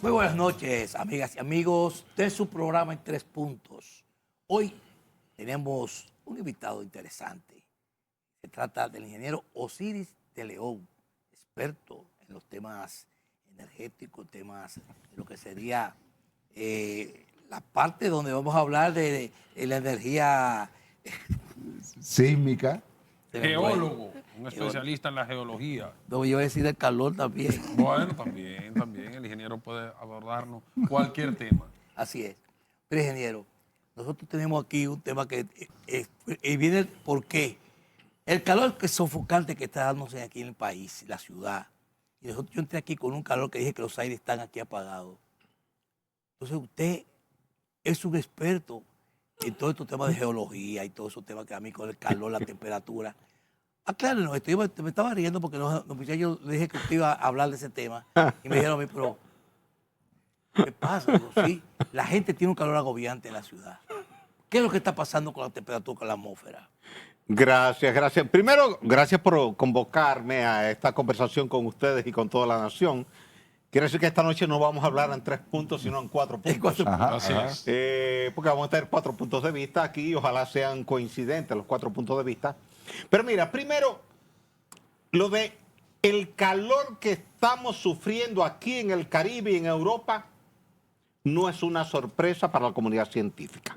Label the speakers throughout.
Speaker 1: Muy buenas noches, amigas y amigos de su programa En Tres Puntos. Hoy tenemos un invitado interesante. Se trata del ingeniero Osiris de León, experto en los temas energéticos, temas de lo que sería la parte donde vamos a hablar de la energía
Speaker 2: sísmica.
Speaker 3: Geólogo, un especialista en la geología.
Speaker 1: No, yo voy a decir el calor también.
Speaker 3: Bueno, también el ingeniero puede abordarnos cualquier tema.
Speaker 1: Así es. Pero ingeniero, nosotros tenemos aquí un tema que viene por qué. El calor que es sofocante que está dándose aquí en el país, la ciudad. Y yo entré aquí con un calor que dije que los aires están aquí apagados. Entonces usted es un experto en todos estos temas de geología y todos esos temas que a mí con el calor, la temperatura. Aclárenos esto. Yo me estaba riendo porque yo le dije que usted iba a hablar de ese tema. Y me dijeron a mí, pero ¿qué pasa? Digo, sí, la gente tiene un calor agobiante en la ciudad. ¿Qué es lo que está pasando con la temperatura, con la atmósfera?
Speaker 2: Gracias. Primero, gracias por convocarme a esta conversación con ustedes y con toda la nación. Quiere decir que esta noche no vamos a hablar en 3 puntos, sino en 4 puntos.
Speaker 3: Así es.
Speaker 2: Porque vamos a tener 4 puntos de vista aquí y ojalá sean coincidentes los 4 puntos de vista. Pero mira, primero, lo de el calor que estamos sufriendo aquí en el Caribe y en Europa no es una sorpresa para la comunidad científica.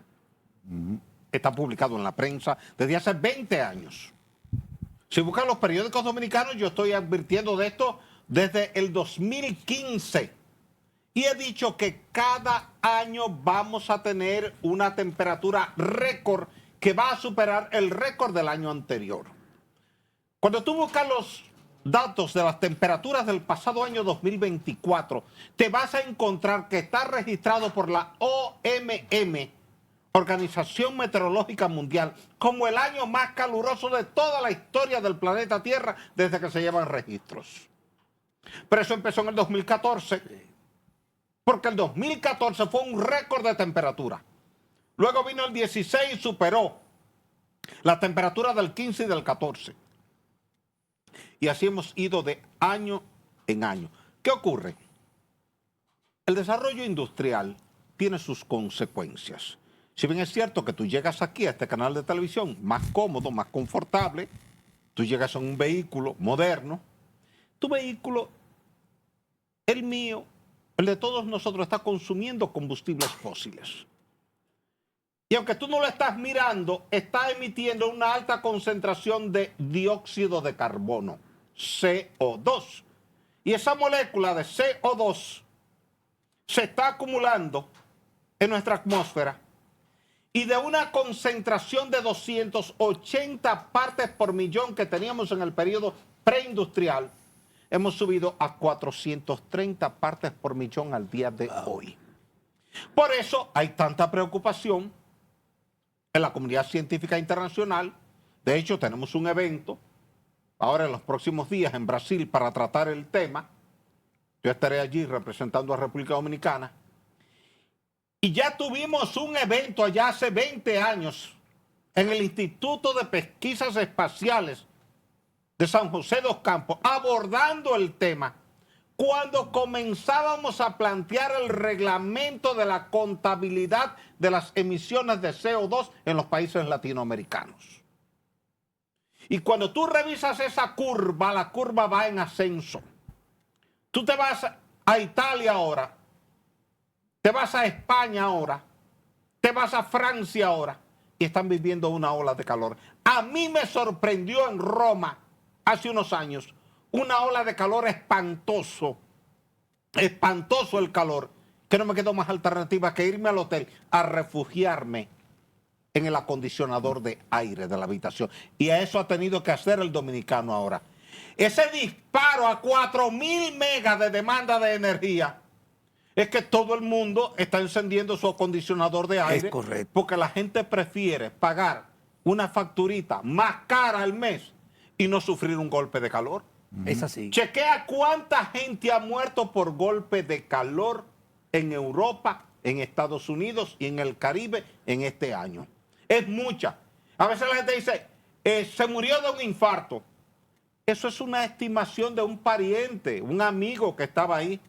Speaker 2: Está publicado en la prensa desde hace 20 años. Si buscan los periódicos dominicanos, yo estoy advirtiendo de esto desde el 2015. Y he dicho que cada año vamos a tener una temperatura récord que va a superar el récord del año anterior. Cuando tú buscas los datos de las temperaturas del pasado año 2024, te vas a encontrar que está registrado por la OMM, Organización Meteorológica Mundial, como el año más caluroso de toda la historia del planeta Tierra desde que se llevan registros. Pero eso empezó en el 2014, porque el 2014 fue un récord de temperatura. Luego vino el 16 y superó la temperatura del 15 y del 14. Y así hemos ido de año en año. ¿Qué ocurre? El desarrollo industrial tiene sus consecuencias. Si bien es cierto que tú llegas aquí a este canal de televisión más cómodo, más confortable, tú llegas en un vehículo moderno, tu vehículo, el mío, el de todos nosotros, está consumiendo combustibles fósiles. Y aunque tú no lo estás mirando, está emitiendo una alta concentración de dióxido de carbono, CO2. Y esa molécula de CO2 se está acumulando en nuestra atmósfera. Y de una concentración de 280 partes por millón que teníamos en el periodo preindustrial, hemos subido a 430 partes por millón al día de hoy. Por eso hay tanta preocupación en la comunidad científica internacional. De hecho, tenemos un evento ahora en los próximos días en Brasil para tratar el tema. Yo estaré allí representando a República Dominicana. Y ya tuvimos un evento allá hace 20 años en el Instituto de Pesquisas Espaciales de San José dos Campos, abordando el tema, cuando comenzábamos a plantear el reglamento de la contabilidad de las emisiones de CO2 en los países latinoamericanos. Y cuando tú revisas esa curva, la curva va en ascenso. Tú te vas a Italia ahora, te vas a España ahora, te vas a Francia ahora y están viviendo una ola de calor. A mí me sorprendió en Roma hace unos años una ola de calor espantoso el calor, que no me quedó más alternativa que irme al hotel a refugiarme en el acondicionador de aire de la habitación. Y a eso ha tenido que hacer el dominicano ahora. Ese disparo a 4.000 megas de demanda de energía es que todo el mundo está encendiendo su acondicionador de aire.
Speaker 1: Es correcto.
Speaker 2: Porque la gente prefiere pagar una facturita más cara al mes y no sufrir un golpe de calor.
Speaker 1: Es así.
Speaker 2: Chequea cuánta gente ha muerto por golpe de calor en Europa, en Estados Unidos y en el Caribe en este año. Es mucha. A veces la gente dice, se murió de un infarto. Eso es una estimación de un pariente, un amigo que estaba ahí.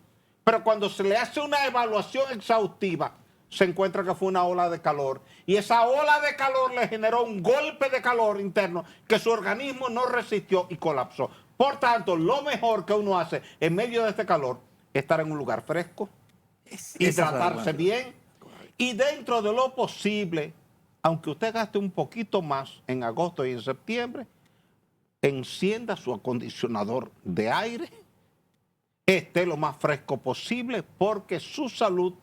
Speaker 2: pero cuando se le hace una evaluación exhaustiva, se encuentra que fue una ola de calor. Y esa ola de calor le generó un golpe de calor interno que su organismo no resistió y colapsó. Por tanto, lo mejor que uno hace en medio de este calor es estar en un lugar fresco, hidratarse bien y dentro de lo posible, aunque usted gaste un poquito más en agosto y en septiembre, encienda su acondicionador de aire, esté lo más fresco posible porque su salud,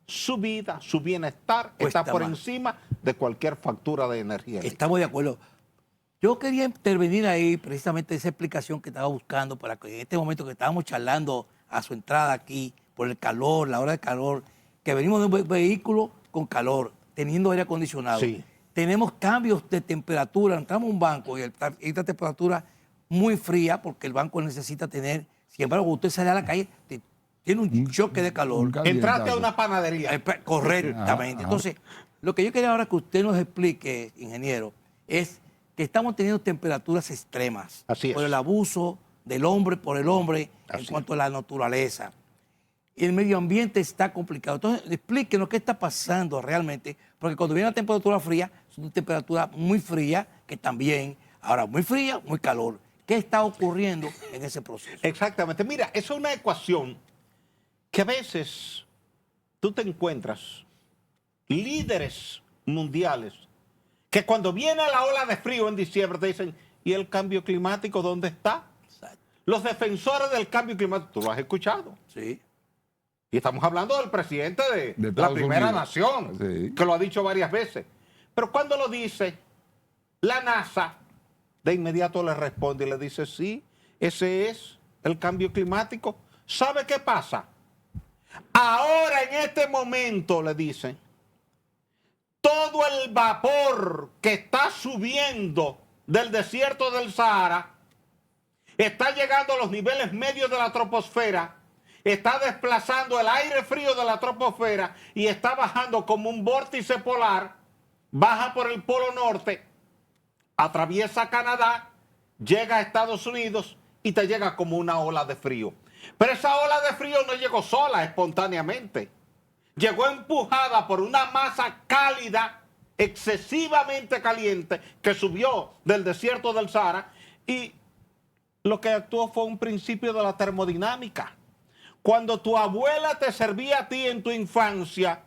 Speaker 2: su vida, su bienestar
Speaker 1: Cuesta
Speaker 2: está por
Speaker 1: más.
Speaker 2: encima de cualquier factura de energía eléctrica.
Speaker 1: Estamos de acuerdo. Yo quería intervenir ahí precisamente esa explicación que estaba buscando para que en este momento que estábamos charlando a su entrada aquí por el calor, la hora de calor, que venimos de un vehículo con calor, teniendo aire acondicionado.
Speaker 2: Sí.
Speaker 1: Tenemos cambios de temperatura, entramos a un banco y esta temperatura muy fría porque el banco necesita tener, sin embargo, cuando usted sale a la calle, tiene un choque de calor.
Speaker 2: Entraste a una panadería.
Speaker 1: Correctamente. Entonces, lo que yo quería ahora que usted nos explique, ingeniero, es que estamos teniendo temperaturas extremas
Speaker 2: Así es.
Speaker 1: por el abuso del hombre por el hombre
Speaker 2: Así
Speaker 1: en cuanto a la naturaleza. Y el medio ambiente está complicado. Entonces, explíquenos qué está pasando realmente, porque cuando viene la temperatura fría, es una temperatura muy fría, que también, ahora muy fría, muy calor. ¿Qué está ocurriendo en ese proceso?
Speaker 2: Exactamente. Mira, esa es una ecuación que a veces tú te encuentras líderes mundiales que cuando viene la ola de frío en diciembre te dicen, ¿y el cambio climático dónde está?
Speaker 1: Exacto.
Speaker 2: Los defensores del cambio climático, tú lo has escuchado.
Speaker 1: Sí.
Speaker 2: Y estamos hablando del presidente de la
Speaker 4: Estados
Speaker 2: primera
Speaker 4: Unidos.
Speaker 2: nación,
Speaker 4: Sí.
Speaker 2: que lo ha dicho varias veces. Pero cuando lo dice, la NASA de inmediato le responde y le dice, sí, ese es el cambio climático. ¿Sabe qué pasa? Ahora, en este momento, le dicen, todo el vapor que está subiendo del desierto del Sahara está llegando a los niveles medios de la troposfera, está desplazando el aire frío de la troposfera y está bajando como un vórtice polar, baja por el polo norte, atraviesa Canadá, llega a Estados Unidos y te llega como una ola de frío. Pero esa ola de frío no llegó sola, espontáneamente. Llegó empujada por una masa cálida, excesivamente caliente, que subió del desierto del Sahara y lo que actuó fue un principio de la termodinámica. Cuando tu abuela te servía a ti en tu infancia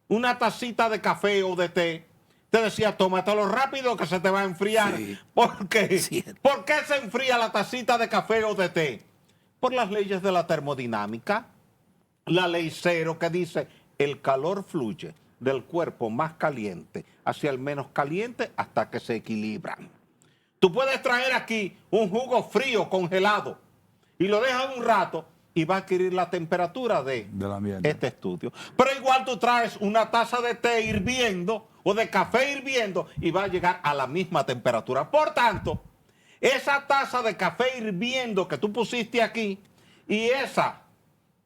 Speaker 2: una tacita de café o de té, te decía, tómatelo rápido que se te va a enfriar.
Speaker 1: Sí.
Speaker 2: ¿Por qué?
Speaker 1: Cierto.
Speaker 2: ¿Por qué se enfría la tacita de café o de té? Por las leyes de la termodinámica. La ley cero que dice, el calor fluye del cuerpo más caliente hacia el menos caliente hasta que se equilibran. Tú puedes traer aquí un jugo frío congelado y lo dejas un rato y va a adquirir la temperatura del
Speaker 4: ambiente.
Speaker 2: este estudio. Pero igual tú traes una taza de té hirviendo o de café hirviendo y va a llegar a la misma temperatura. Por tanto, esa taza de café hirviendo que tú pusiste aquí y esa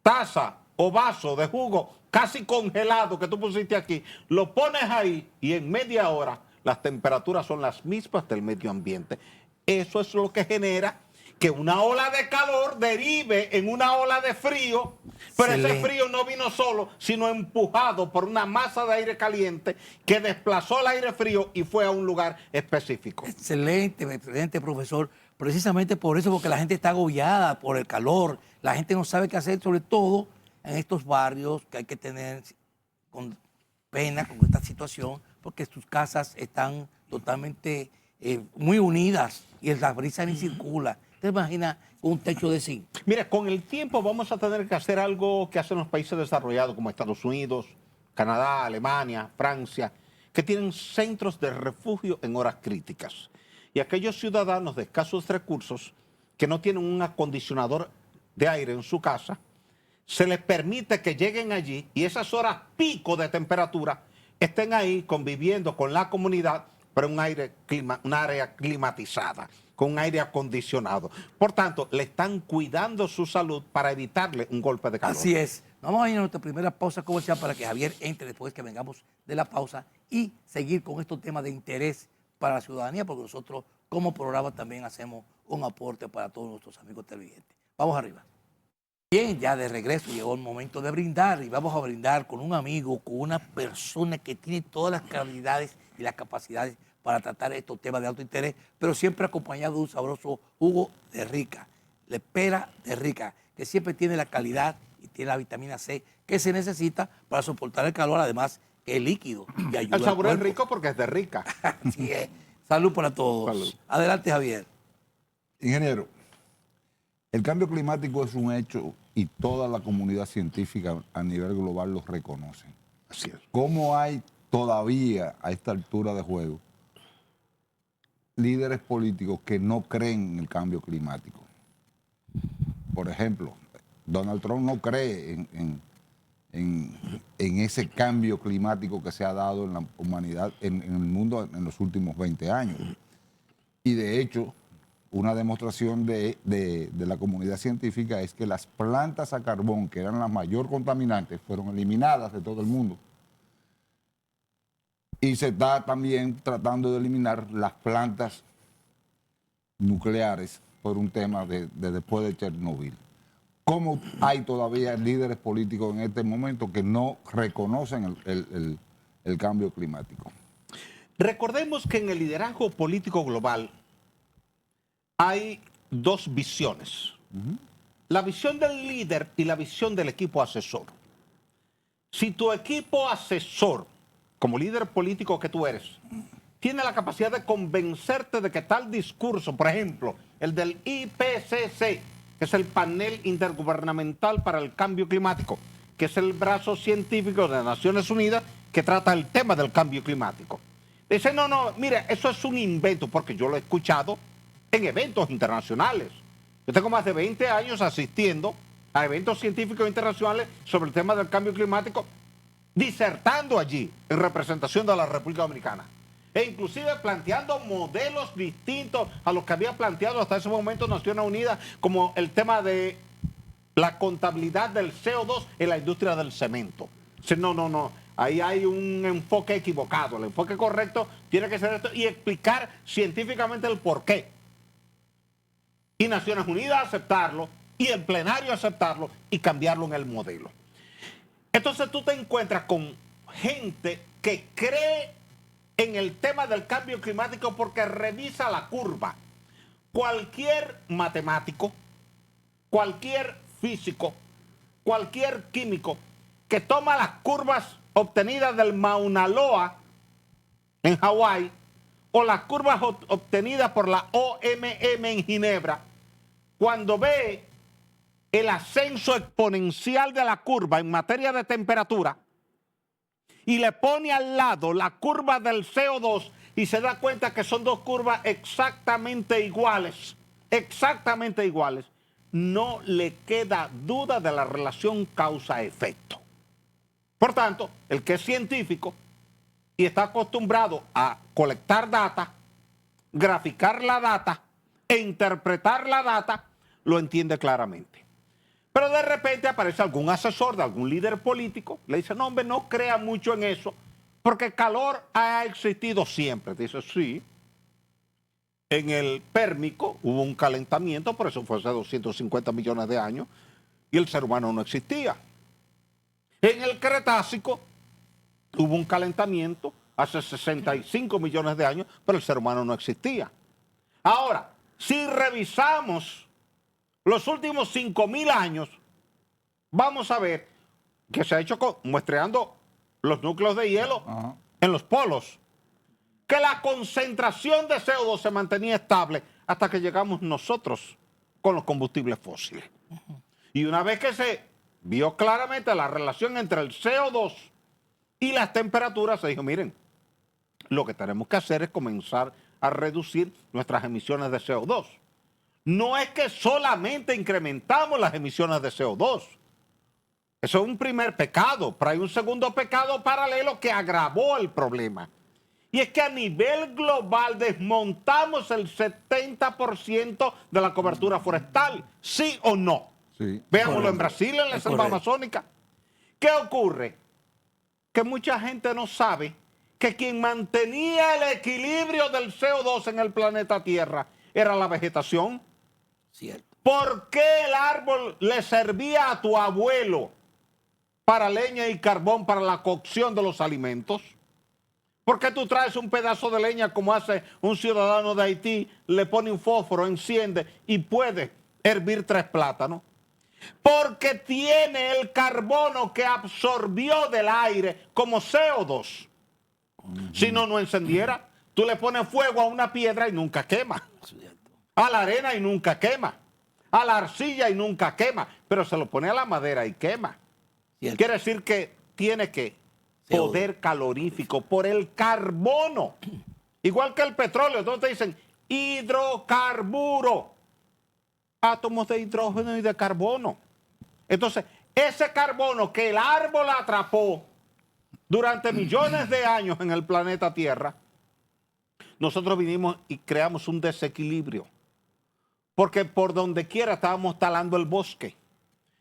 Speaker 2: taza o vaso de jugo casi congelado que tú pusiste aquí, lo pones ahí y en media hora las temperaturas son las mismas del medio ambiente. Eso es lo que genera que una ola de calor derive en una ola de frío, pero ese frío no vino solo, sino empujado por una masa de aire caliente que desplazó el aire frío y fue a un lugar específico.
Speaker 1: Excelente, excelente, profesor. Precisamente por eso, porque la gente está agobiada por el calor, la gente no sabe qué hacer, sobre todo en estos barrios que hay que tener con pena con esta situación, porque sus casas están totalmente muy unidas y la brisa ni circula. ¿Te imaginas un techo de zinc?
Speaker 2: Mira, con el tiempo vamos a tener que hacer algo que hacen los países desarrollados como Estados Unidos, Canadá, Alemania, Francia, que tienen centros de refugio en horas críticas. Y aquellos ciudadanos de escasos recursos que no tienen un acondicionador de aire en su casa, se les permite que lleguen allí y esas horas pico de temperatura estén ahí conviviendo con la comunidad, pero en un área climatizada, con un aire acondicionado. Por tanto, le están cuidando su salud para evitarle un golpe de calor.
Speaker 1: Así es. Vamos a ir a nuestra primera pausa comercial para que Javier entre después que vengamos de la pausa y seguir con estos temas de interés para la ciudadanía, porque nosotros como programa también hacemos un aporte para todos nuestros amigos televidentes. Vamos arriba. Bien, ya de regreso llegó el momento de brindar y vamos a brindar con un amigo, con una persona que tiene todas las calidades y las capacidades para tratar estos temas de alto interés, pero siempre acompañado de un sabroso jugo de rica, la pera de rica, que siempre tiene la calidad y tiene la vitamina C que se necesita para soportar el calor, además que es líquido y ayuda
Speaker 2: El sabor
Speaker 1: al
Speaker 2: es
Speaker 1: cuerpo.
Speaker 2: rico porque es de rica.
Speaker 1: Así es. Salud para todos.
Speaker 2: Salud.
Speaker 1: Adelante, Javier.
Speaker 4: Ingeniero, el cambio climático es un hecho y toda la comunidad científica a nivel global lo reconoce.
Speaker 2: Así es.
Speaker 4: ¿Cómo hay todavía a esta altura de juego líderes políticos que no creen en el cambio climático? Por ejemplo, Donald Trump no cree en ese cambio climático que se ha dado en la humanidad, en el mundo en los últimos 20 años. Y de hecho, una demostración de la comunidad científica es que las plantas a carbón, que eran las mayor contaminantes, fueron eliminadas de todo el mundo. Y se está también tratando de eliminar las plantas nucleares por un tema de después de Chernobyl. ¿Cómo hay todavía líderes políticos en este momento que no reconocen el cambio climático?
Speaker 2: Recordemos que en el liderazgo político global hay dos visiones. La visión del líder y la visión del equipo asesor. Si tu equipo asesor, como líder político que tú eres, tiene la capacidad de convencerte de que tal discurso, por ejemplo, el del IPCC, que es el Panel Intergubernamental para el Cambio Climático, que es el brazo científico de Naciones Unidas que trata el tema del cambio climático. Dice, no, mire, eso es un invento, porque yo lo he escuchado en eventos internacionales. Yo tengo más de 20 años asistiendo a eventos científicos internacionales sobre el tema del cambio climático, disertando allí en representación de la República Dominicana. E inclusive planteando modelos distintos a los que había planteado hasta ese momento Naciones Unidas, como el tema de la contabilidad del CO2 en la industria del cemento. Dice, no, ahí hay un enfoque equivocado. El enfoque correcto tiene que ser esto y explicar científicamente el porqué. Y Naciones Unidas aceptarlo, y el plenario aceptarlo y cambiarlo en el modelo. Entonces tú te encuentras con gente que cree en el tema del cambio climático porque revisa la curva. Cualquier matemático, cualquier físico, cualquier químico que toma las curvas obtenidas del Mauna Loa en Hawái o las curvas obtenidas por la OMM en Ginebra, cuando ve el ascenso exponencial de la curva en materia de temperatura y le pone al lado la curva del CO2 y se da cuenta que son dos curvas exactamente iguales, no le queda duda de la relación causa-efecto. Por tanto, el que es científico y está acostumbrado a colectar data, graficar la data e interpretar la data, lo entiende claramente. Pero de repente aparece algún asesor de algún líder político, le dice, no hombre, no crea mucho en eso, porque el calor ha existido siempre. Dice, sí, en el Pérmico hubo un calentamiento, por eso fue hace 250 millones de años, y el ser humano no existía. En el Cretácico hubo un calentamiento hace 65 millones de años, pero el ser humano no existía. Ahora, si revisamos los últimos 5.000 años, vamos a ver que se ha hecho muestreando los núcleos de hielo en los polos, que la concentración de CO2 se mantenía estable hasta que llegamos nosotros con los combustibles fósiles. Y una vez que se vio claramente la relación entre el CO2 y las temperaturas, se dijo, miren, lo que tenemos que hacer es comenzar a reducir nuestras emisiones de CO2. No es que solamente incrementamos las emisiones de CO2. Eso es un primer pecado, pero hay un segundo pecado paralelo que agravó el problema. Y es que a nivel global desmontamos el 70% de la cobertura forestal. ¿Sí o no?
Speaker 4: Sí.
Speaker 2: Veámoslo en Brasil, en la
Speaker 1: Es
Speaker 2: selva
Speaker 1: correcto.
Speaker 2: amazónica. ¿Qué ocurre? Que mucha gente no sabe que quien mantenía el equilibrio del CO2 en el planeta Tierra era la vegetación.
Speaker 1: Cierto.
Speaker 2: ¿Por qué el árbol le servía a tu abuelo para leña y carbón para la cocción de los alimentos? ¿Por qué tú traes un pedazo de leña como hace un ciudadano de Haití, le pone un fósforo, enciende y puede hervir 3 plátanos? Porque tiene el carbono que absorbió del aire como CO2. Si no, no encendiera. Tú le pones fuego a una piedra y nunca quema. A la arena y nunca quema. A la arcilla y nunca quema. Pero se lo pone a la madera y quema.
Speaker 1: Cierto.
Speaker 2: Quiere decir que tiene que poder calorífico por el carbono. Igual que el petróleo. Entonces te dicen hidrocarburo. Átomos de hidrógeno y de carbono. Entonces, ese carbono que el árbol atrapó durante millones de años en el planeta Tierra, nosotros vinimos y creamos un desequilibrio. Porque por donde quiera estábamos talando el bosque.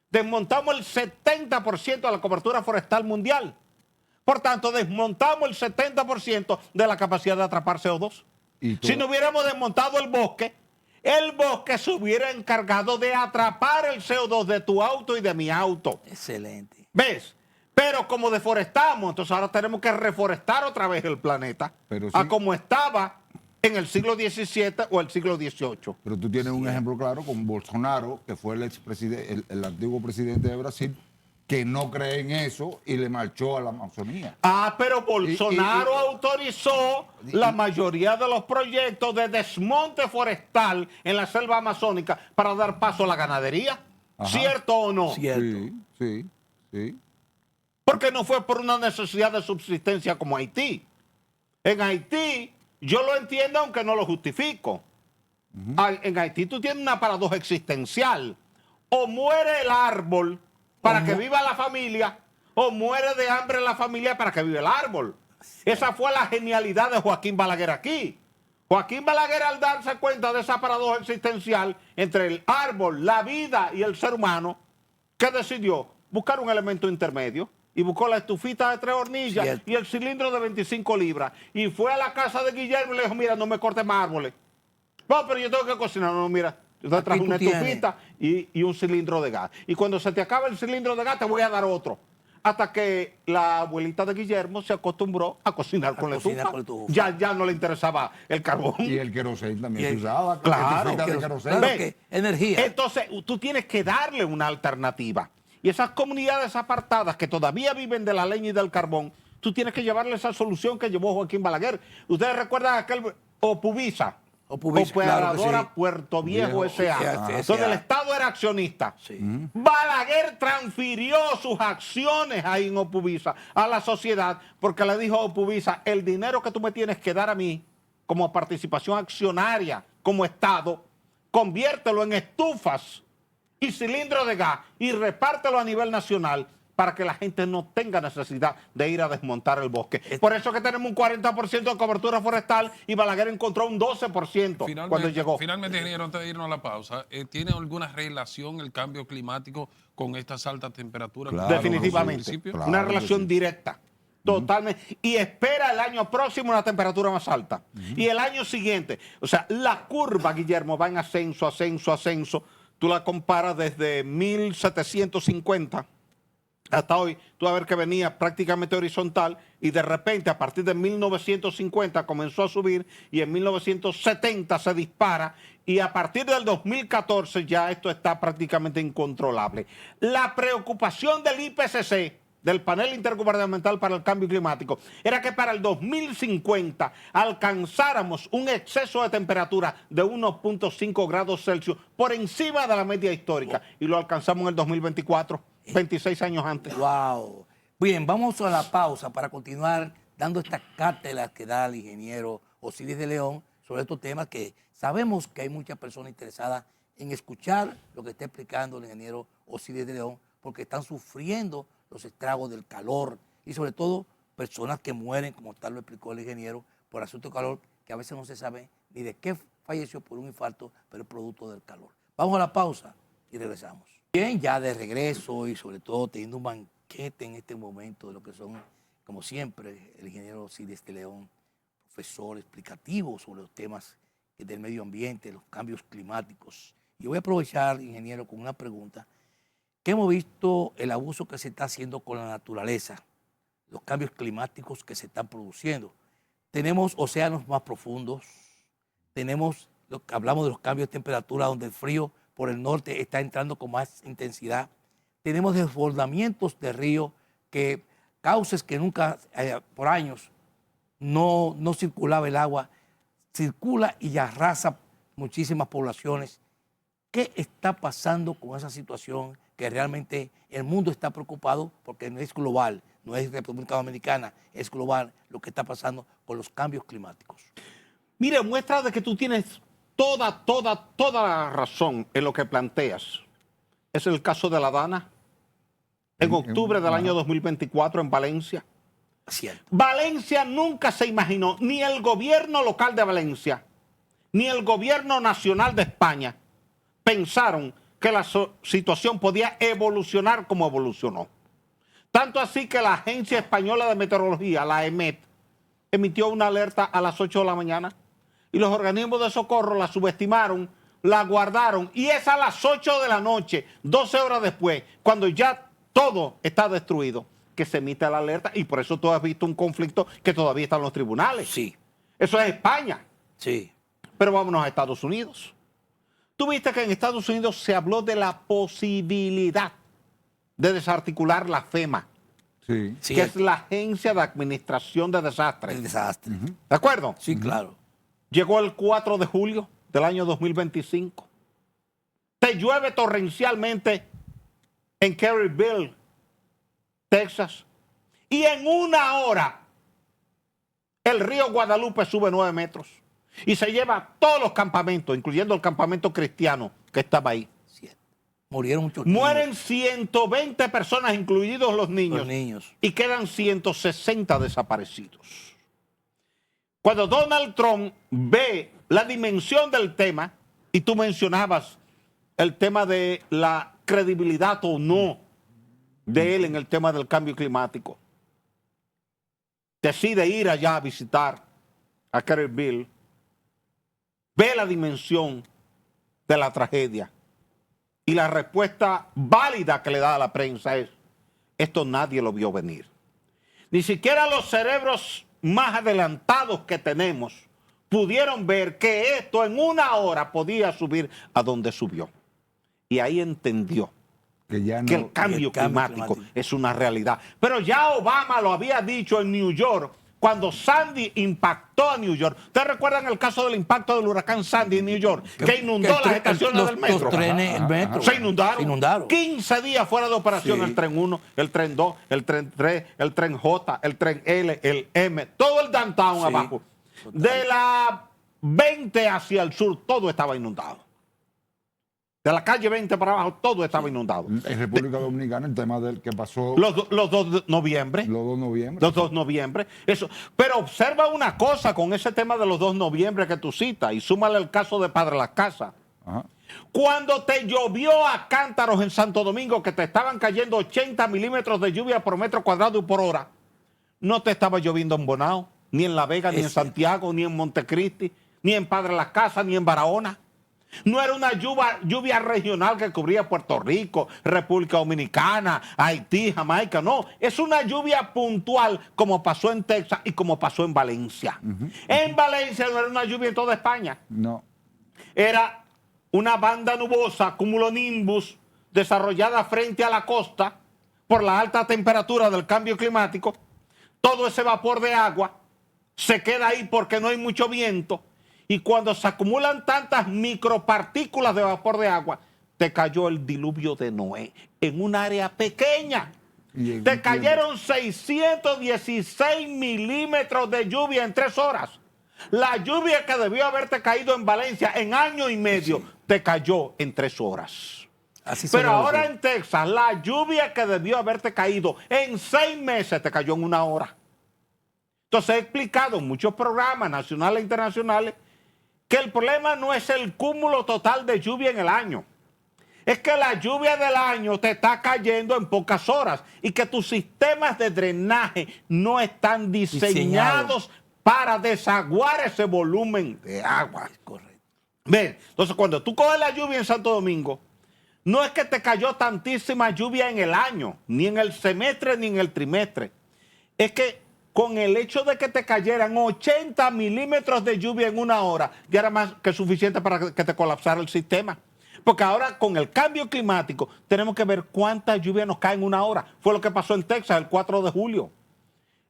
Speaker 2: Desmontamos el 70% de la cobertura forestal mundial. Por tanto, desmontamos el 70% de la capacidad de atrapar CO2. Si no hubiéramos desmontado el bosque se hubiera encargado de atrapar el CO2 de tu auto y de mi auto.
Speaker 1: Excelente.
Speaker 2: ¿Ves? Pero como deforestamos, entonces ahora tenemos que reforestar otra vez el planeta
Speaker 4: Pero sí,
Speaker 2: a como estaba en el siglo XVII o el siglo XVIII.
Speaker 4: pero tú tienes un ejemplo claro con Bolsonaro, que fue el expresidente, el antiguo presidente de Brasil, que no cree en eso y le marchó a la Amazonía.
Speaker 2: Ah, pero Bolsonaro autorizó la mayoría de los proyectos de desmonte forestal en la selva amazónica para dar paso a la ganadería.
Speaker 4: Ajá.
Speaker 2: ¿Cierto o no?
Speaker 1: Cierto.
Speaker 4: Sí.
Speaker 2: Porque no fue por una necesidad de subsistencia como Haití. En Haití, yo lo entiendo aunque no lo justifico. En Haití tú tienes una paradoja existencial. O muere el árbol para que viva la familia, o muere de hambre la familia para que viva el árbol. Esa fue la genialidad de Joaquín Balaguer aquí. Joaquín Balaguer, al darse cuenta de esa paradoja existencial entre el árbol, la vida y el ser humano, ¿qué decidió? Buscar un elemento intermedio. Y buscó la estufita de 3 hornillas y el cilindro de 25 libras. Y fue a la casa de Guillermo y le dijo, mira, no me cortes más árboles. No, pero yo tengo que cocinar. No, mira, yo te traje una estufita y un cilindro de gas. Y cuando se te acaba el cilindro de gas, te voy a dar otro. Hasta que la abuelita de Guillermo se acostumbró a cocinar con la estufa. Ya no le interesaba el carbón.
Speaker 4: Y el querosén también se usaba.
Speaker 2: Claro,
Speaker 1: energía.
Speaker 2: Entonces, tú tienes que darle una alternativa. Y esas comunidades apartadas que todavía viven de la leña y del carbón, tú tienes que llevarle esa solución que llevó Joaquín Balaguer. Ustedes recuerdan aquel Opubisa, Operadora
Speaker 1: claro sí.
Speaker 2: Puerto Viejo S.A., donde el Estado era accionista.
Speaker 1: Sí.
Speaker 2: Balaguer transfirió sus acciones ahí en Opubisa a la sociedad porque le dijo a Opubisa, el dinero que tú me tienes que dar a mí como participación accionaria, como Estado, conviértelo en estufas y cilindros de gas y repártelo a nivel nacional para que la gente no tenga necesidad de ir a desmontar el bosque. Por eso que tenemos un 40% de cobertura forestal y Balaguer encontró un 12% cuando llegó.
Speaker 3: Finalmente, ingeniero, antes de irnos a la pausa, ¿tiene alguna relación el cambio climático con estas altas temperaturas?
Speaker 4: Claro,
Speaker 2: definitivamente.
Speaker 4: claro,
Speaker 2: una relación directa. Totalmente. Y espera el año próximo una temperatura más alta. Y el año siguiente. O sea, la curva, Guillermo, va en ascenso, ascenso, ascenso. Tú la comparas desde 1750 hasta hoy, tú vas a ver que venía prácticamente horizontal y de repente a partir de 1950 comenzó a subir y en 1970 se dispara y a partir del 2014 ya esto está prácticamente incontrolable. La preocupación del IPCC, del Panel Intergubernamental para el Cambio Climático, era que para el 2050 alcanzáramos un exceso de temperatura de 1.5 grados Celsius por encima de la media histórica y lo alcanzamos en el 2024. 26 años antes.
Speaker 1: Wow. Bien, vamos a la pausa para continuar dando estas cátedras que da el ingeniero Osiris de León sobre estos temas que sabemos que hay muchas personas interesadas en escuchar lo que está explicando el ingeniero Osiris de León porque están sufriendo los estragos del calor y sobre todo personas que mueren, como tal lo explicó el ingeniero, por asunto de calor que a veces no se sabe ni de qué falleció por un infarto, pero es producto del calor. Vamos a la pausa y regresamos. Bien, ya de regreso y sobre todo teniendo un banquete en este momento de lo que son, como siempre, el ingeniero Osiris de León, profesor explicativo sobre los temas del medio ambiente, los cambios climáticos Y voy a aprovechar, ingeniero, con una pregunta, que hemos visto el abuso que se está haciendo con la naturaleza, los cambios climáticos que se están produciendo. Tenemos océanos más profundos, hablamos de los cambios de temperatura, donde el frío por el norte está entrando con más intensidad. Tenemos desbordamientos de ríos, cauces que nunca, por años, no circulaba el agua, circula y arrasa muchísimas poblaciones. ¿Qué está pasando con esa situación que realmente el mundo está preocupado porque no es global, no es República Dominicana, es global lo que está pasando con los cambios climáticos?
Speaker 2: Mire, muestra de que tú tienes toda la razón en lo que planteas. Es el caso de la Dana, en octubre del año 2024 en Valencia.
Speaker 1: Cierto.
Speaker 2: Valencia nunca se imaginó, ni el gobierno local de Valencia, ni el gobierno nacional de España, pensaron que la situación podía evolucionar como evolucionó. Tanto así que la Agencia Española de Meteorología, la EMET, emitió una alerta a las 8 de la mañana y los organismos de socorro la subestimaron, la guardaron y es a las 8 de la noche, 12 horas después, cuando ya todo está destruido, que se emite la alerta y por eso tú has visto un conflicto que todavía está en los tribunales.
Speaker 1: Sí.
Speaker 2: Eso es España.
Speaker 1: Sí.
Speaker 2: Pero vámonos a Estados Unidos. Tú viste que en Estados Unidos se habló de la posibilidad de desarticular la FEMA,
Speaker 4: Sí.
Speaker 2: que es la Agencia de Administración de Desastres.
Speaker 1: El desastre.
Speaker 2: ¿De acuerdo?
Speaker 1: Sí, claro.
Speaker 2: Llegó el 4 de julio del año 2025. Te llueve torrencialmente en Caryville, Texas. Y en una hora el río Guadalupe sube 9 metros. Y se lleva todos los campamentos, incluyendo el campamento cristiano que estaba ahí.
Speaker 1: Cierto. Murieron muchos
Speaker 2: Mueren 120 personas, incluidos los niños.
Speaker 1: Los niños.
Speaker 2: Y quedan 160 desaparecidos. Cuando Donald Trump ve la dimensión del tema, y tú mencionabas el tema de la credibilidad o no de él en el tema del cambio climático, decide ir allá a visitar a Caryville, ve la dimensión de la tragedia y la respuesta válida que le da a la prensa es: esto nadie lo vio venir. Ni siquiera los cerebros más adelantados que tenemos pudieron ver que esto en una hora podía subir a donde subió. Y ahí entendió
Speaker 4: Que ya no.
Speaker 2: que el cambio climático es una realidad. Pero ya Obama lo había dicho en New York cuando Sandy impactó a New York. ¿Ustedes recuerdan el caso del impacto del huracán Sandy en New York? Que inundó las estaciones del metro.
Speaker 1: Los trenes, el metro.
Speaker 2: Se inundaron.
Speaker 1: Se inundaron.
Speaker 2: 15 días fuera de operación,
Speaker 1: Sí.
Speaker 2: el tren 1, el tren 2, el tren 3, el tren J, el tren L, el M, todo el downtown
Speaker 1: Sí,
Speaker 2: abajo.
Speaker 1: total.
Speaker 2: De la 20 hacia el sur, todo estaba inundado. De la calle 20 para abajo, todo estaba inundado.
Speaker 4: En República Dominicana, el tema del que pasó
Speaker 2: Los 2 de noviembre.
Speaker 4: los 2 de noviembre.
Speaker 2: Los 2 de noviembre. Eso. Pero observa una cosa con ese tema de los 2 de noviembre que tú citas y súmale el caso de Padre Las Casas.
Speaker 4: Ajá.
Speaker 2: Cuando te llovió a cántaros en Santo Domingo, que te estaban cayendo 80 milímetros de lluvia por metro cuadrado y por hora, no te estaba lloviendo en Bonao, ni en La Vega, ni en Santiago, ni en Montecristi, ni en Padre Las Casas, ni en Barahona. No era una lluvia regional que cubría Puerto Rico, República Dominicana, Haití, Jamaica. No, es una lluvia puntual como pasó en Texas y como pasó en Valencia. En Valencia no era una lluvia en toda España.
Speaker 4: No.
Speaker 2: Era una banda nubosa, cumulonimbus, desarrollada frente a la costa por la alta temperatura del cambio climático. Todo ese vapor de agua se queda ahí porque no hay mucho viento. Y cuando se acumulan tantas micropartículas de vapor de agua, te cayó el diluvio de Noé en un área pequeña. Te cayeron 616 milímetros de lluvia en 3 horas. La lluvia que debió haberte caído en Valencia en año y medio, te cayó en 3 horas.
Speaker 1: Así
Speaker 2: Pero
Speaker 1: son
Speaker 2: ahora
Speaker 1: los-
Speaker 2: en Texas, la lluvia que debió haberte caído en 6 meses, te cayó en 1 hora. Entonces he explicado en muchos programas nacionales e internacionales que el problema no es el cúmulo total de lluvia en el año. Es que la lluvia del año te está cayendo en pocas horas y que tus sistemas de drenaje no están diseñados para desaguar ese volumen de agua.
Speaker 1: Correcto.
Speaker 2: Ven, entonces cuando tú coges la lluvia en Santo Domingo, no es que te cayó tantísima lluvia en el año, ni en el semestre, ni en el trimestre. Es que con el hecho de que te cayeran 80 milímetros de lluvia en una hora, ya era más que suficiente para que te colapsara el sistema. Porque ahora con el cambio climático tenemos que ver cuánta lluvia nos cae en una hora. Fue lo que pasó en Texas el 4 de julio.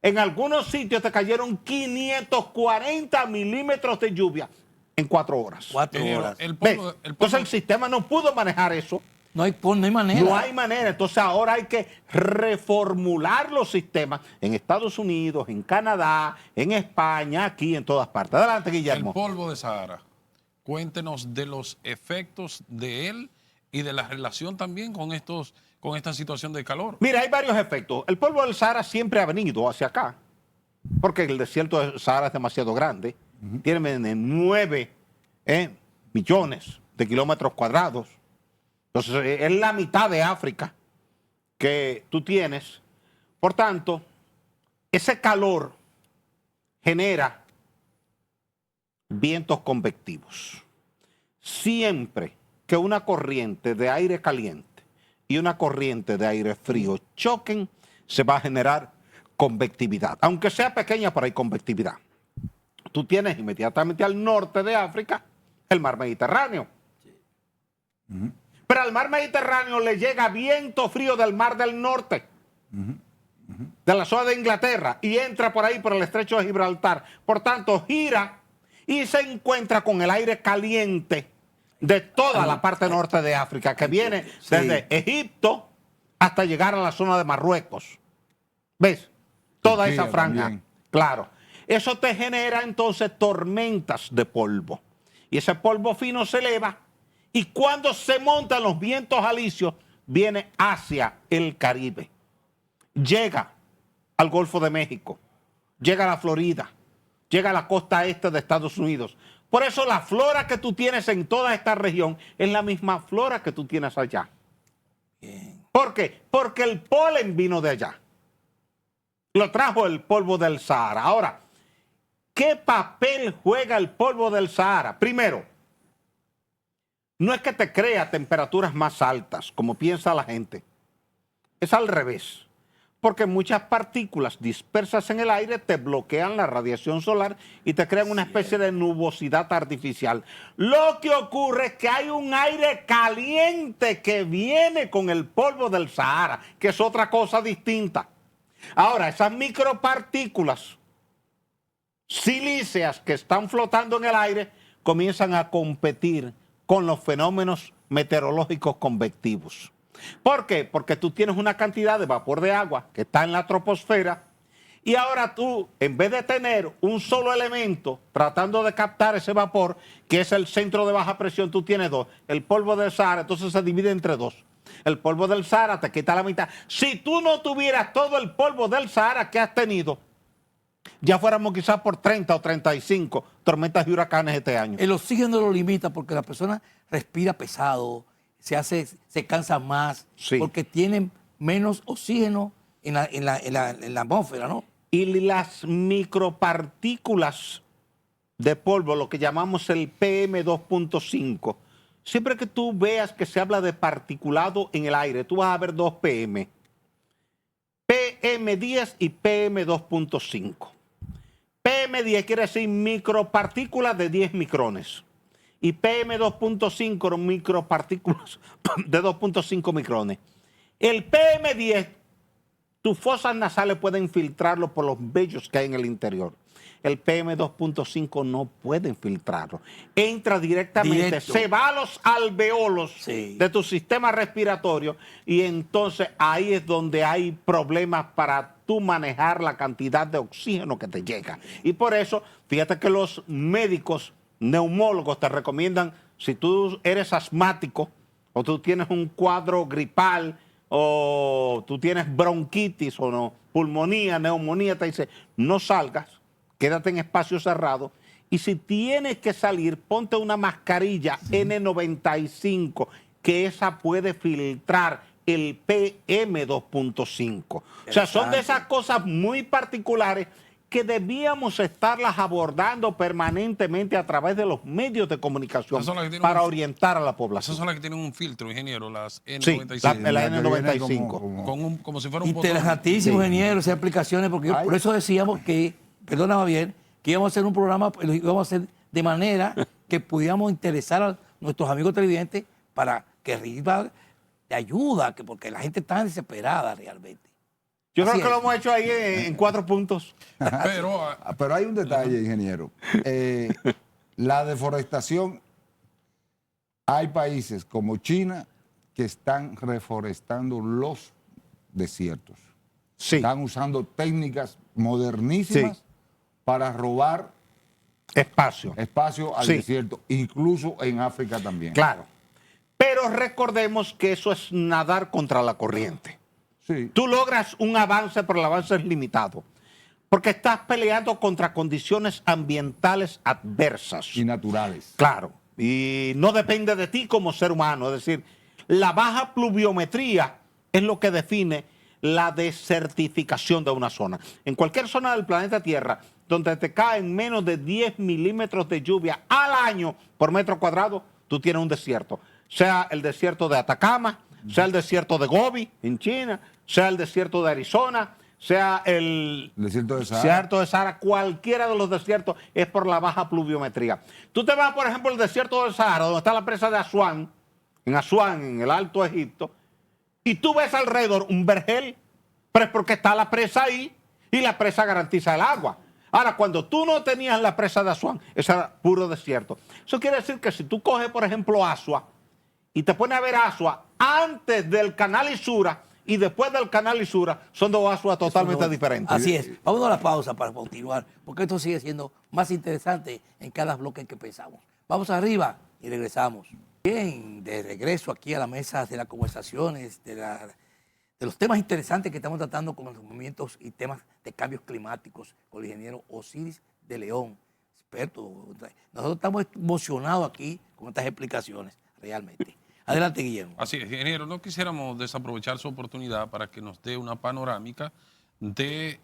Speaker 2: En algunos sitios te cayeron 540 milímetros de lluvia en 4 horas.
Speaker 1: 4
Speaker 3: Ingeniero,
Speaker 1: horas.
Speaker 2: Entonces el sistema no pudo manejar eso.
Speaker 1: No hay manera.
Speaker 2: No hay manera. Entonces ahora hay que reformular los sistemas en Estados Unidos, en Canadá, en España, aquí, en todas partes. Adelante,
Speaker 3: El
Speaker 2: Guillermo.
Speaker 3: polvo de Sahara. Cuéntenos de los efectos de él y de la relación también con esta situación de calor.
Speaker 2: Mira, hay varios efectos. El polvo del Sahara siempre ha venido hacia acá, porque el desierto del Sahara es demasiado grande. Tiene 9 millones de kilómetros cuadrados. Entonces, es la mitad de África que tú tienes. Por tanto, ese calor genera vientos convectivos. Siempre que una corriente de aire caliente y una corriente de aire frío choquen, se va a generar convectividad. Aunque sea pequeña, pero hay convectividad. Tú tienes inmediatamente al norte de África el mar Mediterráneo. Pero al mar Mediterráneo le llega viento frío del mar del norte, de la zona de Inglaterra, y entra por ahí por el estrecho de Gibraltar. Por tanto, gira y se encuentra con el aire caliente de toda la parte norte de África, que viene desde Egipto hasta llegar a la zona de Marruecos. ¿Ves? Toda
Speaker 4: Turquía
Speaker 2: esa franja.
Speaker 4: también.
Speaker 2: Claro. Eso te genera entonces tormentas de polvo. Y ese polvo fino se eleva, y cuando se montan los vientos alisios, viene hacia el Caribe. Llega al Golfo de México, llega a la Florida, llega a la costa este de Estados Unidos. Por eso la flora que tú tienes en toda esta región es la misma flora que tú tienes allá.
Speaker 1: Bien.
Speaker 2: ¿Por qué? Porque el polen vino de allá. Lo trajo el polvo del Sahara. Ahora, ¿qué papel juega el polvo del Sahara? Primero, no es que te crea temperaturas más altas, como piensa la gente. Es al revés. Porque muchas partículas dispersas en el aire te bloquean la radiación solar y te crean una especie de nubosidad artificial. Lo que ocurre es que hay un aire caliente que viene con el polvo del Sahara, que es otra cosa distinta. Ahora, esas micropartículas silíceas que están flotando en el aire comienzan a competir con los fenómenos meteorológicos convectivos. ¿Por qué? Porque tú tienes una cantidad de vapor de agua que está en la troposfera, y ahora tú, en vez de tener un solo elemento tratando de captar ese vapor, que es el centro de baja presión, tú tienes dos. El polvo del Sahara, entonces se divide entre dos. El polvo del Sahara te quita la mitad. Si tú no tuvieras todo el polvo del Sahara que has tenido, ya fuéramos quizás por 30 o 35 tormentas y huracanes este año.
Speaker 1: El oxígeno lo limita porque la persona respira pesado, se cansa más,
Speaker 2: Sí.
Speaker 1: porque tiene menos oxígeno en la atmósfera, ¿no?
Speaker 2: Y las micropartículas de polvo, lo que llamamos el PM2.5, siempre que tú veas que se habla de particulado en el aire, tú vas a ver dos PM. PM10 y PM2.5. PM10 quiere decir micropartículas de 10 micrones. Y PM2.5 micropartículas de 2.5 micrones. El PM10, tus fosas nasales pueden filtrarlo por los vellos que hay en el interior. El PM2.5 no puede filtrarlo. Entra directamente,
Speaker 1: Directo.
Speaker 2: se va a los alveolos
Speaker 1: Sí.
Speaker 2: de tu sistema respiratorio, y entonces ahí es donde hay problemas para tú manejar la cantidad de oxígeno que te llega. Y por eso, fíjate que los médicos neumólogos te recomiendan, si tú eres asmático o tú tienes un cuadro gripal o tú tienes bronquitis o no, pulmonía, neumonía, te dice, no salgas, quédate en espacio cerrado, y si tienes que salir, ponte una mascarilla N95, que esa puede filtrar el PM2.5. O sea, son de esas cosas muy particulares que debíamos estarlas abordando permanentemente a través de los medios de comunicación
Speaker 3: Esas son las que tienen
Speaker 2: para
Speaker 3: un-
Speaker 2: orientar a la
Speaker 3: Esas
Speaker 2: población.
Speaker 3: son las que tienen un filtro, ingeniero, las
Speaker 2: Sí,
Speaker 3: N95.
Speaker 2: la
Speaker 4: que viene
Speaker 2: N95.
Speaker 3: Como si fuera un botón.
Speaker 1: Interesantísimo,
Speaker 4: Sí.
Speaker 1: ingeniero, esas aplicaciones, porque
Speaker 4: Ay.
Speaker 1: por eso decíamos que, perdona Javier, que íbamos a hacer un programa, lo íbamos a hacer de manera que pudiéramos interesar a nuestros amigos televidentes para que sirva de ayuda, porque la gente está desesperada realmente.
Speaker 2: Yo creo
Speaker 1: Así
Speaker 2: que lo
Speaker 1: es.
Speaker 2: hemos hecho ahí en 4 puntos.
Speaker 3: Pero
Speaker 4: Pero hay un detalle, ingeniero. La deforestación, hay países como China que están reforestando los desiertos.
Speaker 2: Sí,
Speaker 4: Están usando técnicas modernísimas
Speaker 2: Sí.
Speaker 4: para robar
Speaker 2: espacio.
Speaker 4: espacio al
Speaker 2: Sí.
Speaker 4: desierto, incluso en África también.
Speaker 2: Claro. Pero recordemos que eso es nadar contra la corriente.
Speaker 4: Sí.
Speaker 2: Tú logras un avance, pero el avance es limitado. Porque estás peleando contra condiciones ambientales adversas.
Speaker 4: Y naturales.
Speaker 2: Claro. Y no depende de ti como ser humano. Es decir, la baja pluviometría es lo que define la desertificación de una zona. En cualquier zona del planeta Tierra, donde te caen menos de 10 milímetros de lluvia al año por metro cuadrado, tú tienes un desierto. Sea el desierto de Atacama, sea el desierto de Gobi en China, sea el desierto de Arizona, sea el
Speaker 4: El desierto de Sahara.
Speaker 2: desierto de Sahara, cualquiera de los desiertos es por la baja pluviometría. Tú te vas, por ejemplo, al desierto del Sahara, donde está la presa de Asuán, en el Alto Egipto, y tú ves alrededor un vergel, pero es porque está la presa ahí y la presa garantiza el agua. Ahora, cuando tú no tenías la presa de Asuán, eso era puro desierto. Eso quiere decir que si tú coges, por ejemplo, Asua y te pones a ver Asua antes del canal Isura y después del canal Isura, son dos Asua totalmente diferentes.
Speaker 1: Así es. Vamos a la pausa para continuar, porque esto sigue siendo más interesante en cada bloque que pensamos. Vamos arriba y regresamos. Bien, de regreso aquí a la mesa de las conversaciones, de los temas interesantes que estamos tratando con los movimientos y temas de cambios climáticos con el ingeniero Osiris de León, experto. Nosotros estamos emocionados aquí con estas explicaciones, realmente. Adelante, Guillermo.
Speaker 3: así es, ingeniero, no quisiéramos desaprovechar su oportunidad para que nos dé una panorámica de,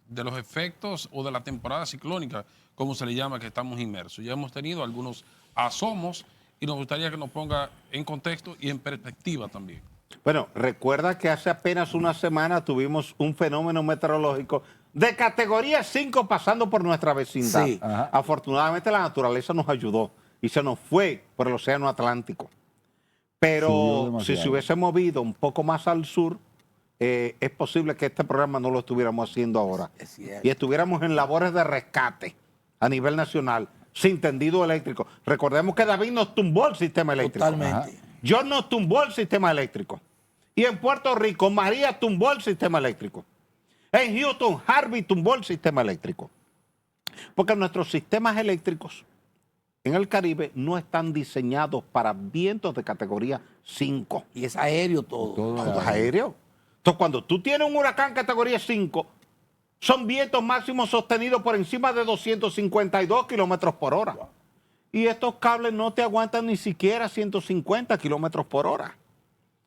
Speaker 3: de los efectos o de la temporada ciclónica, como se le llama, que estamos inmersos. Ya hemos tenido algunos asomos y nos gustaría que nos ponga en contexto y en perspectiva también.
Speaker 2: Bueno, recuerda que hace apenas una semana tuvimos un fenómeno meteorológico de categoría 5 pasando por nuestra vecindad.
Speaker 1: Sí.
Speaker 4: Ajá.
Speaker 2: Afortunadamente la naturaleza nos ayudó y se nos fue por el Océano Atlántico.
Speaker 4: Subió
Speaker 2: Pero
Speaker 4: demasiado.
Speaker 2: si se hubiese movido un poco más al sur, es posible que este programa no lo estuviéramos haciendo ahora.
Speaker 1: Es cierto.
Speaker 2: Y estuviéramos en labores de rescate a nivel nacional, sin tendido eléctrico. Recordemos que David nos tumbó el sistema eléctrico.
Speaker 1: Totalmente.
Speaker 4: Ajá.
Speaker 2: John nos tumbó el sistema eléctrico. Y en Puerto Rico, María tumbó el sistema eléctrico. En Houston, Harvey tumbó el sistema eléctrico. Porque nuestros sistemas eléctricos en el Caribe no están diseñados para vientos de categoría 5.
Speaker 1: Y es aéreo todo.
Speaker 4: Todo
Speaker 2: Todo es aéreo. Entonces, cuando tú tienes un huracán categoría 5, son vientos máximos sostenidos por encima de 252 kilómetros por hora. Y estos cables no te aguantan ni siquiera 150 kilómetros por hora.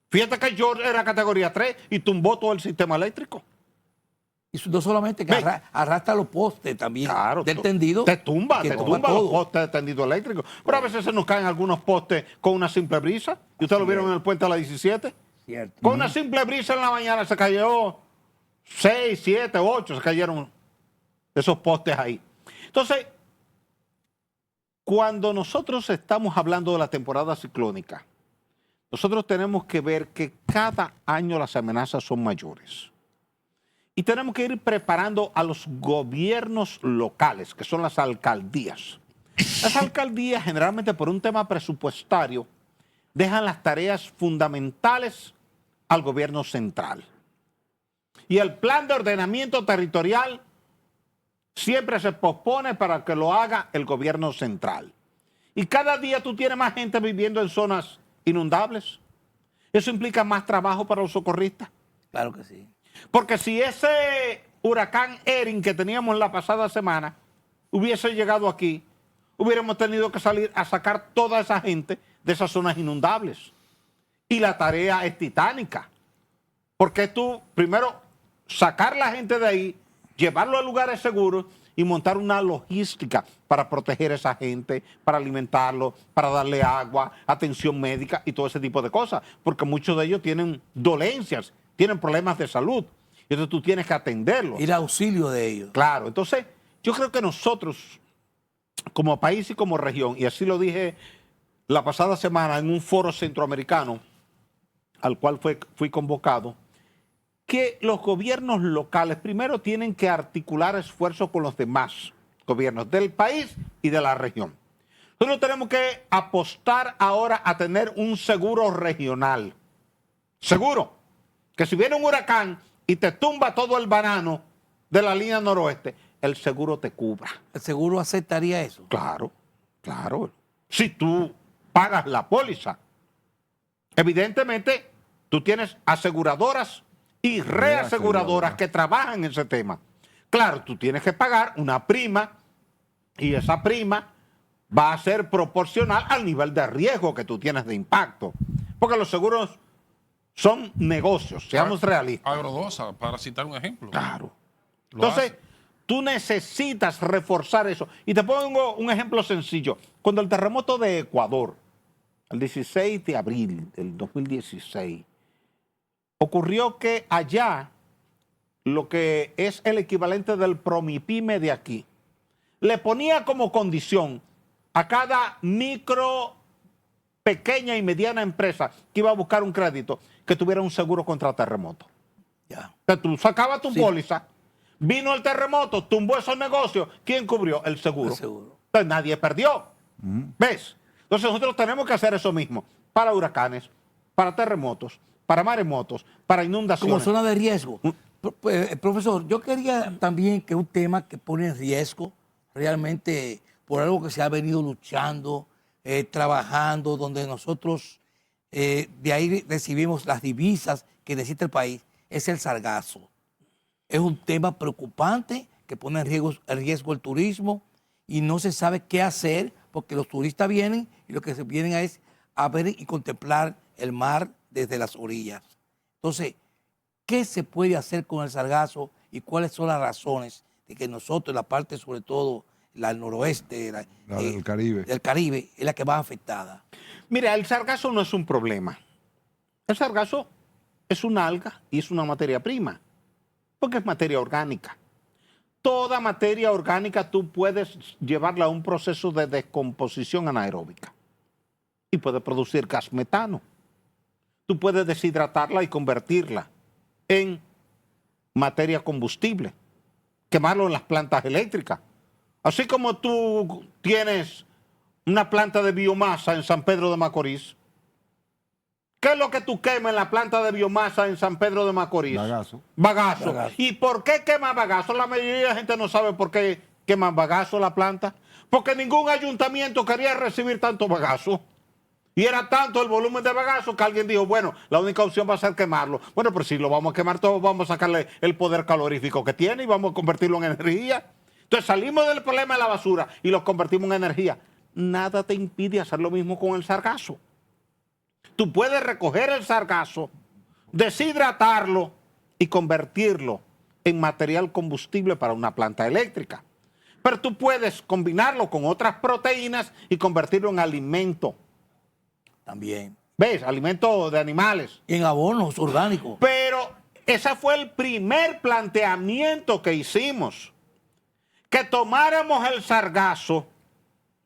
Speaker 2: Fíjate que George era categoría 3 y tumbó todo el sistema eléctrico.
Speaker 1: Y no solamente que
Speaker 2: Ve.
Speaker 1: arrastra los postes también
Speaker 2: Claro.
Speaker 1: del tendido.
Speaker 2: Te tumba
Speaker 1: que toma
Speaker 2: los
Speaker 1: todo.
Speaker 2: postes de tendido eléctrico. Pero a veces se nos caen algunos postes con una simple brisa. ¿Y ustedes lo vieron en el puente de la 17?
Speaker 1: Cierto.
Speaker 2: Con una simple brisa en la mañana se cayó 6, 7, 8, se cayeron esos postes ahí. Entonces, cuando nosotros estamos hablando de la temporada ciclónica, nosotros tenemos que ver que cada año las amenazas son mayores. Y tenemos que ir preparando a los gobiernos locales, que son las alcaldías. Las alcaldías, generalmente por un tema presupuestario, dejan las tareas fundamentales al gobierno central. Y el plan de ordenamiento territorial siempre se pospone para que lo haga el gobierno central. Y cada día tú tienes más gente viviendo en zonas inundables. Eso implica más trabajo para los socorristas.
Speaker 1: Claro que sí.
Speaker 2: Porque si ese huracán Erin que teníamos la pasada semana hubiese llegado aquí, hubiéramos tenido que salir a sacar toda esa gente de esas zonas inundables. Y la tarea es titánica. Porque tú, primero, sacar la gente de ahí, llevarlo a lugares seguros y montar una logística para proteger a esa gente, para alimentarlo, para darle agua, atención médica y todo ese tipo de cosas, porque muchos de ellos tienen dolencias, tienen problemas de salud, y entonces tú tienes que atenderlos.
Speaker 1: Ir a auxilio de ellos.
Speaker 2: Claro, entonces yo creo que nosotros, como país y como región, y así lo dije la pasada semana en un foro centroamericano al cual fui convocado, que los gobiernos locales primero tienen que articular esfuerzos con los demás gobiernos del país y de la región. Nosotros tenemos que apostar ahora a tener un seguro regional. Seguro. Que si viene un huracán y te tumba todo el banano de la línea noroeste, el seguro te cubra.
Speaker 1: ¿El seguro aceptaría eso?
Speaker 2: Claro, claro. Si tú pagas la póliza. Evidentemente, tú tienes aseguradoras y reaseguradoras que trabajan en ese tema. Claro, tú tienes que pagar una prima y esa prima va a ser proporcional al nivel de riesgo que tú tienes de impacto. Porque los seguros son negocios, seamos realistas.
Speaker 3: Agrodosa, para citar un ejemplo.
Speaker 2: Claro.
Speaker 3: Lo
Speaker 2: Entonces,
Speaker 3: hace.
Speaker 2: tú necesitas reforzar eso. Y te pongo un ejemplo sencillo. Cuando el terremoto de Ecuador, el 16 de abril del 2016, ocurrió que allá, lo que es el equivalente del Promipyme de aquí, le ponía como condición a cada micro, pequeña y mediana empresa que iba a buscar un crédito que tuviera un seguro contra terremoto.
Speaker 1: Ya.
Speaker 2: O sea, tú sacabas tu
Speaker 1: Sí.
Speaker 2: póliza, vino el terremoto, tumbó esos negocios, ¿quién cubrió? El seguro.
Speaker 1: El seguro.
Speaker 2: Entonces nadie perdió. ¿Ves? Entonces nosotros tenemos que hacer eso mismo para huracanes, para terremotos, para maremotos, para inundaciones.
Speaker 1: Como zona de riesgo. Profesor, yo quería también que un tema que pone en riesgo realmente por algo que se ha venido luchando, trabajando, donde nosotros de ahí recibimos las divisas que necesita el país, es el sargazo. Es un tema preocupante que pone en riesgo el turismo y no se sabe qué hacer porque los turistas vienen y lo que se vienen es a ver y contemplar el mar desde las orillas. Entonces, ¿qué se puede hacer con el sargazo y cuáles son las razones de que nosotros, la parte sobre todo, la del noroeste,
Speaker 4: La del Caribe.
Speaker 1: del Caribe, es la que más afectada?
Speaker 2: Mira, el sargazo no es un problema. El sargazo es una alga y es una materia prima, porque es materia orgánica. Toda materia orgánica tú puedes llevarla a un proceso de descomposición anaeróbica y puede producir gas metano. Tú puedes deshidratarla y convertirla en materia combustible, quemarlo en las plantas eléctricas. Así como tú tienes una planta de biomasa en San Pedro de Macorís. ¿Qué es lo que tú quemas en la planta de biomasa en San Pedro de Macorís?
Speaker 4: Bagazo.
Speaker 2: Bagazo.
Speaker 1: Bagazo.
Speaker 2: ¿Y por qué quema bagazo? La mayoría de la gente no sabe por qué quema bagazo la planta. Porque ningún ayuntamiento quería recibir tanto bagazo. Y era tanto el volumen de bagazo que alguien dijo, bueno, la única opción va a ser quemarlo. Bueno, pero si lo vamos a quemar todo, vamos a sacarle el poder calorífico que tiene y vamos a convertirlo en energía. Entonces salimos del problema de la basura y lo convertimos en energía. Nada te impide hacer lo mismo con el sargazo. Tú puedes recoger el sargazo, deshidratarlo y convertirlo en material combustible para una planta eléctrica. Pero tú puedes combinarlo con otras proteínas y convertirlo en alimento.
Speaker 1: También.
Speaker 2: ¿Ves? Alimento de animales.
Speaker 1: Y en abonos orgánicos.
Speaker 2: Pero ese fue el primer planteamiento que hicimos. Que tomáramos el sargazo,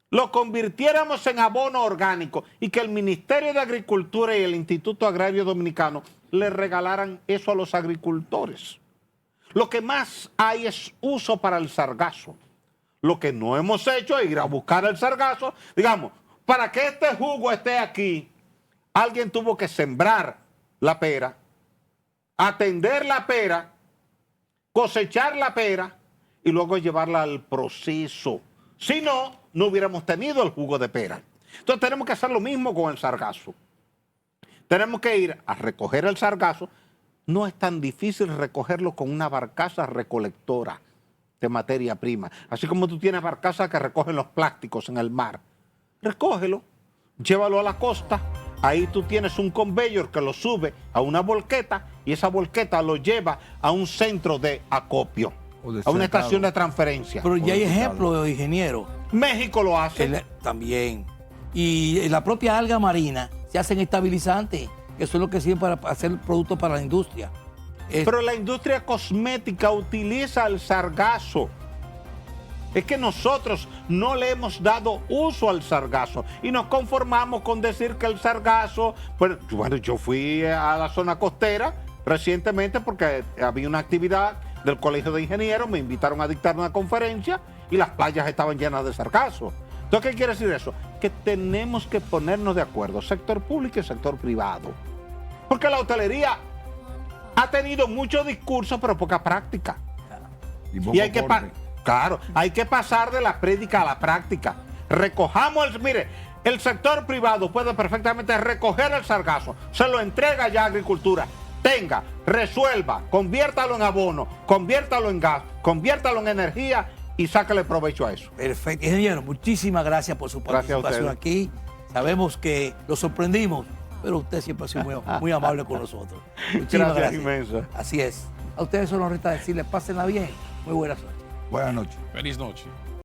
Speaker 2: lo convirtiéramos en abono orgánico y que el Ministerio de Agricultura y el Instituto Agrario Dominicano le regalaran eso a los agricultores. Lo que más hay es uso para el sargazo. Lo que no hemos hecho es ir a buscar el sargazo. Digamos, para que este jugo esté aquí, alguien tuvo que sembrar la pera, atender la pera, cosechar la pera y luego llevarla al proceso. Si no, no hubiéramos tenido el jugo de pera. Entonces tenemos que hacer lo mismo con el sargazo. Tenemos que ir a recoger el sargazo. No es tan difícil recogerlo con una barcaza recolectora de materia prima. Así como tú tienes barcazas que recogen los plásticos en el mar. Recógelo, llévalo a la costa. Ahí tú tienes un conveyor que lo sube a una volqueta y esa volqueta lo lleva a un centro de acopio.
Speaker 4: O de
Speaker 2: a una
Speaker 4: cercado.
Speaker 2: estación de transferencia.
Speaker 1: Pero ya hay
Speaker 4: Por
Speaker 1: ejemplos de ingenieros.
Speaker 2: México lo hace.
Speaker 1: También. Y en la propia alga marina se hacen estabilizantes, que eso es lo que sirve para hacer productos para la industria.
Speaker 2: Pero la industria cosmética utiliza el sargazo. Es que nosotros no le hemos dado uso al sargazo y nos conformamos con decir que el sargazo, pues, bueno, yo fui a la zona costera recientemente porque había una actividad del Colegio de Ingenieros, me invitaron a dictar una conferencia y las playas estaban llenas de sargazo. Entonces, ¿qué quiere decir eso? Que tenemos que ponernos de acuerdo, sector público y sector privado. Porque la hotelería ha tenido mucho discurso, pero poca práctica.
Speaker 4: poco
Speaker 2: Y hay que,
Speaker 4: porte.
Speaker 2: claro, hay que pasar de la prédica a la práctica. Recojamos mire, el sector privado puede perfectamente recoger el sargazo, se lo entrega ya a agricultura, tenga, resuelva, conviértalo en abono, conviértalo en gas, conviértalo en energía y sácale provecho a eso.
Speaker 1: Perfecto. Ingeniero, muchísimas gracias por su
Speaker 2: Gracias a
Speaker 1: participación
Speaker 2: ustedes.
Speaker 1: aquí. Sabemos que lo sorprendimos, pero usted siempre ha sido muy amable con nosotros. Muchísimas
Speaker 2: Gracias,
Speaker 1: gracias.
Speaker 2: inmensa.
Speaker 1: Así es. A ustedes solo nos resta decirles, pásenla bien. Muy buenas noches.
Speaker 4: Buenas noches.
Speaker 3: Feliz noche.